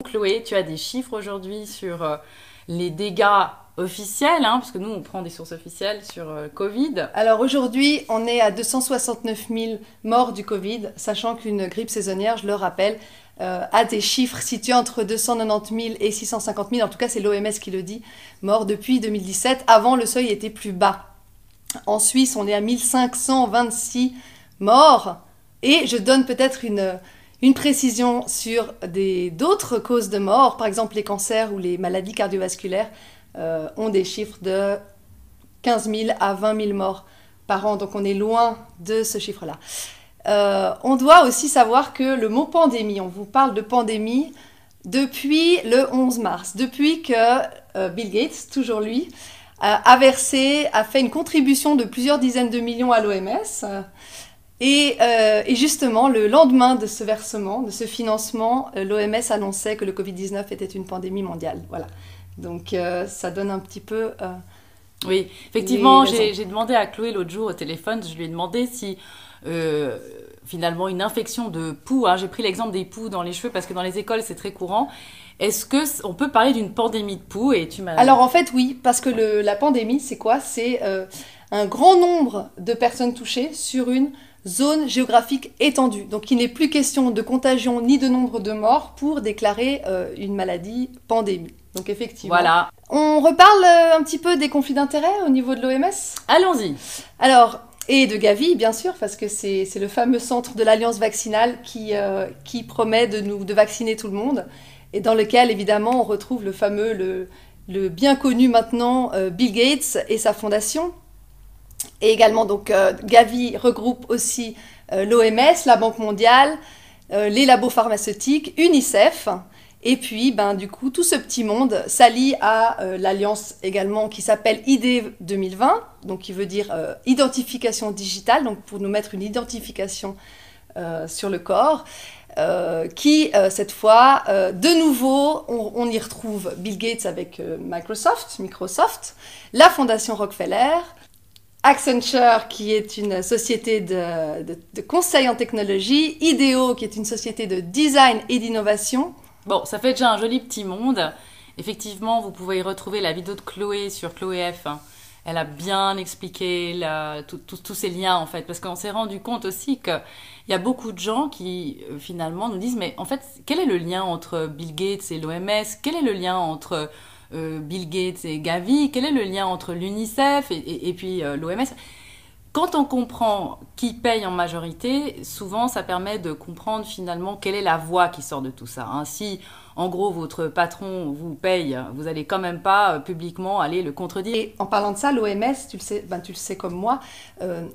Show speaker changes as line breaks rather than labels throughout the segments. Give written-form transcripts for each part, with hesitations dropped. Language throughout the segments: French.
Chloé, tu as des chiffres aujourd'hui sur les dégâts officiels, hein, parce que nous, on prend des sources officielles sur Covid.
Alors aujourd'hui, on est à 269 000 morts du Covid, sachant qu'une grippe saisonnière, je le rappelle, a des chiffres situés entre 290 000 et 650 000, en tout cas c'est l'OMS qui le dit, morts depuis 2017. Avant, le seuil était plus bas. En Suisse, on est à 1526 morts. Et je donne peut-être une précision sur d'autres causes de mort, par exemple les cancers ou les maladies cardiovasculaires ont des chiffres de 15 000 à 20 000 morts par an, donc on est loin de ce chiffre-là. On doit aussi savoir que le mot pandémie, on vous parle de pandémie depuis le 11 mars, depuis que Bill Gates, toujours lui, a fait une contribution de plusieurs dizaines de millions à l'OMS. Et justement, le lendemain de ce versement, de ce financement, l'OMS annonçait que le Covid-19 était une pandémie mondiale. Voilà. Donc ça donne un petit peu...
Oui, effectivement, j'ai demandé à Chloé l'autre jour au téléphone, je lui ai demandé si finalement une infection de poux, hein, j'ai pris l'exemple des poux dans les cheveux parce que dans les écoles c'est très courant, est-ce qu'on peut parler d'une pandémie de poux et tu m'as...
Alors en fait oui, parce que la pandémie c'est quoi? C'est un grand nombre de personnes touchées sur une zone géographique étendue. Donc il n'est plus question de contagion ni de nombre de morts pour déclarer une maladie pandémie. Donc effectivement.
Voilà.
On reparle un petit peu des conflits d'intérêts au niveau de l'OMS?
Allons-y.
Alors, et de Gavi bien sûr, parce que c'est le fameux centre de l'Alliance vaccinale qui promet de vacciner tout le monde, et dans lequel évidemment on retrouve le fameux, le bien connu maintenant Bill Gates et sa fondation. Et également, donc, Gavi regroupe aussi l'OMS, la Banque mondiale, les labos pharmaceutiques, UNICEF. Et puis, du coup, tout ce petit monde s'allie à l'alliance également qui s'appelle ID 2020, donc qui veut dire identification digitale, donc pour nous mettre une identification sur le corps, cette fois, de nouveau, on y retrouve Bill Gates avec Microsoft, la Fondation Rockefeller, Accenture, qui est une société de conseil en technologie, IDEO, qui est une société de design et d'innovation.
Bon, ça fait déjà un joli petit monde. Effectivement, vous pouvez y retrouver la vidéo de Chloé sur Chloé F. Elle a bien expliqué tous ces liens, en fait, parce qu'on s'est rendu compte aussi qu'il y a beaucoup de gens qui, finalement, nous disent, mais en fait, quel est le lien entre Bill Gates et l'OMS? Quel est le lien entre Bill Gates et Gavi? Quel est le lien entre l'UNICEF et puis l'OMS? Quand on comprend qui paye en majorité, souvent ça permet de comprendre finalement quelle est la voie qui sort de tout ça. Hein. Si en gros votre patron vous paye, vous n'allez quand même pas publiquement aller le contredire.
Et en parlant de ça, l'OMS, tu le sais comme moi,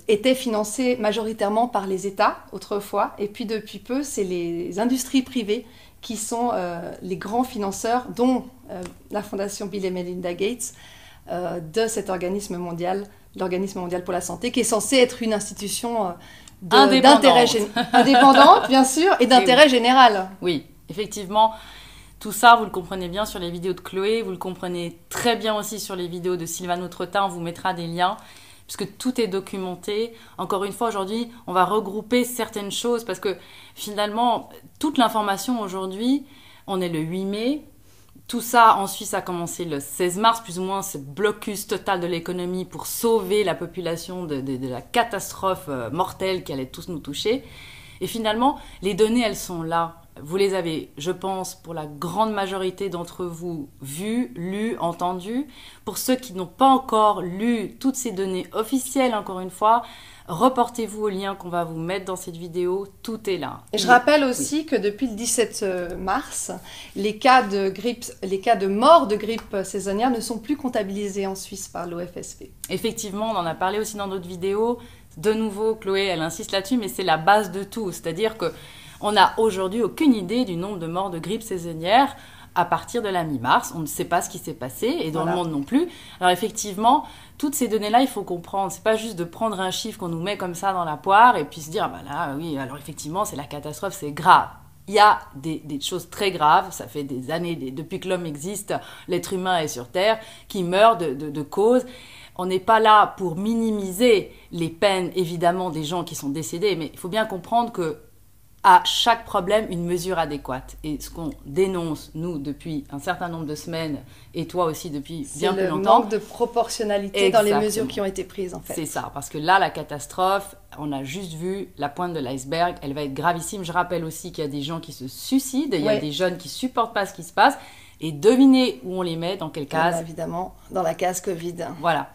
était financée majoritairement par les États autrefois, et puis depuis peu, c'est les industries privées qui sont les grands financeurs, dont la Fondation Bill et Melinda Gates, de cet organisme mondial, l'Organisme mondial pour la santé, qui est censé être une institution d'intérêt indépendante, bien sûr, et d'intérêt général.
Oui, effectivement. Tout ça, vous le comprenez bien sur les vidéos de Chloé, vous le comprenez très bien aussi sur les vidéos de Sylvain Autretin, on vous mettra des liens, puisque tout est documenté. Encore une fois, aujourd'hui, on va regrouper certaines choses, parce que finalement, toute l'information aujourd'hui, on est le 8 mai, tout ça en Suisse a commencé le 16 mars, plus ou moins ce blocus total de l'économie pour sauver la population de la catastrophe mortelle qui allait tous nous toucher. Et finalement, les données, elles sont là. Vous les avez, je pense, pour la grande majorité d'entre vous, vues, lues, entendues. Pour ceux qui n'ont pas encore lu toutes ces données officielles, encore une fois, reportez-vous au lien qu'on va vous mettre dans cette vidéo, tout est là.
Et je rappelle aussi que depuis le 17 mars, les cas de mort de grippe saisonnière ne sont plus comptabilisés en Suisse par l'OFSP.
Effectivement, on en a parlé aussi dans d'autres vidéos. De nouveau, Chloé, elle insiste là-dessus, mais c'est la base de tout. C'est-à-dire qu'on n'a aujourd'hui aucune idée du nombre de morts de grippe saisonnière à partir de la mi-mars. On ne sait pas ce qui s'est passé, et dans le monde non plus. Alors effectivement, toutes ces données-là, il faut comprendre. C'est pas juste de prendre un chiffre qu'on nous met comme ça dans la poire et puis se dire, ah ben là, oui, alors effectivement, c'est la catastrophe, c'est grave. Il y a des choses très graves, ça fait des années, depuis que l'homme existe, l'être humain est sur Terre, qui meurt de causes. On n'est pas là pour minimiser les peines, évidemment, des gens qui sont décédés, mais il faut bien comprendre que à chaque problème une mesure adéquate. Et ce qu'on dénonce, nous, depuis un certain nombre de semaines, et toi aussi depuis bien plus longtemps...
C'est le manque de proportionnalité dans les mesures qui ont été prises, en fait.
C'est ça, parce que là, la catastrophe, on a juste vu la pointe de l'iceberg, elle va être gravissime. Je rappelle aussi qu'il y a des gens qui se suicident, il y a des jeunes qui ne supportent pas ce qui se passe, et devinez où on les met, dans quelle case?
Évidemment, dans la case Covid.
Voilà.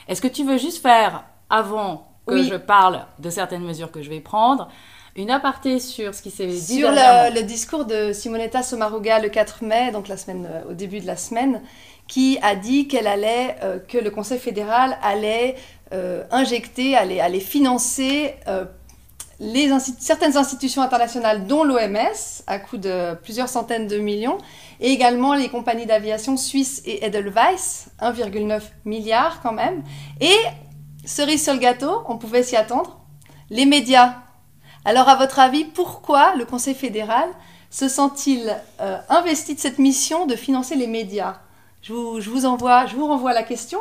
Est-ce que tu veux juste faire, avant que je parle de certaines mesures que je vais prendre, une aparté sur ce qui s'est dit
sur le discours de Simonetta Sommaruga le 4 mai, donc au début de la semaine, qui a dit que le Conseil fédéral allait injecter, allait financer certaines institutions internationales, dont l'OMS, à coût de plusieurs centaines de millions, et également les compagnies d'aviation suisses et Edelweiss, 1,9 milliard quand même. Et, cerise sur le gâteau, on pouvait s'y attendre, les médias. Alors, à votre avis, pourquoi le Conseil fédéral se sent-il investi de cette mission de financer les médias? Je vous renvoie la question.